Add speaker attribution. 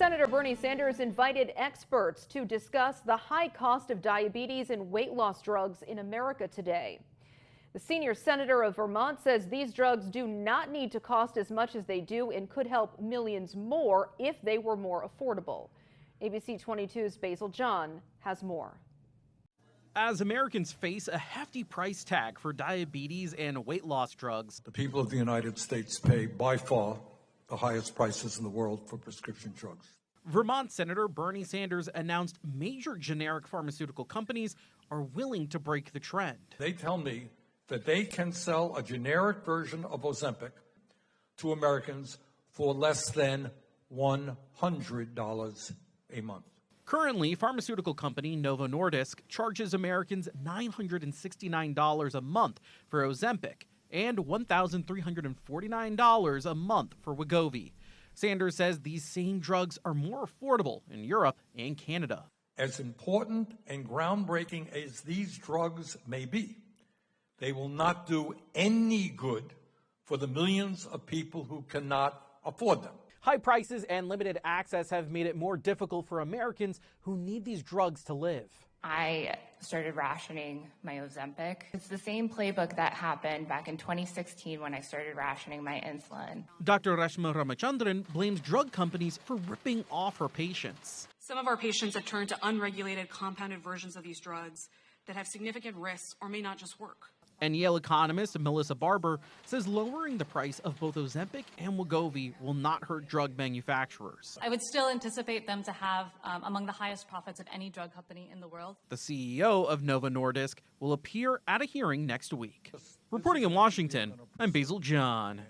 Speaker 1: Senator Bernie Sanders invited experts to discuss the high cost of diabetes and weight loss drugs in America today. The senior senator of Vermont says these drugs do not need to cost as much as they do and could help millions more if they were more affordable. ABC 22's Basil John has more.
Speaker 2: As Americans face a hefty price tag for diabetes and weight loss drugs,
Speaker 3: the people of the United States pay by far the highest prices in the world for prescription drugs.
Speaker 2: Vermont Senator Bernie Sanders announced major generic pharmaceutical companies are willing to break the trend.
Speaker 3: They tell me that they can sell a generic version of Ozempic to Americans for less than $100 a month.
Speaker 2: Currently, pharmaceutical company Novo Nordisk charges Americans $969 a month for Ozempic and $1,349 a month for Wegovy. Sanders says these same drugs are more affordable in Europe and Canada.
Speaker 3: As important and groundbreaking as these drugs may be, they will not do any good for the millions of people who cannot afford them.
Speaker 2: High prices and limited access have made it more difficult for Americans who need these drugs to live.
Speaker 4: I started rationing my Ozempic. It's the same playbook that happened back in 2016 when I started rationing my insulin.
Speaker 2: Dr. Rashma Ramachandran blames drug companies for ripping off her patients.
Speaker 5: Some of our patients have turned to unregulated compounded versions of these drugs that have significant risks or may not just work.
Speaker 2: And Yale economist Melissa Barber says lowering the price of both Ozempic and Wegovy will not hurt drug manufacturers.
Speaker 6: I would still anticipate them to have among the highest profits of any drug company in the world.
Speaker 2: The CEO of Novo Nordisk will appear at a hearing next week. Reporting in Washington, I'm Basil John.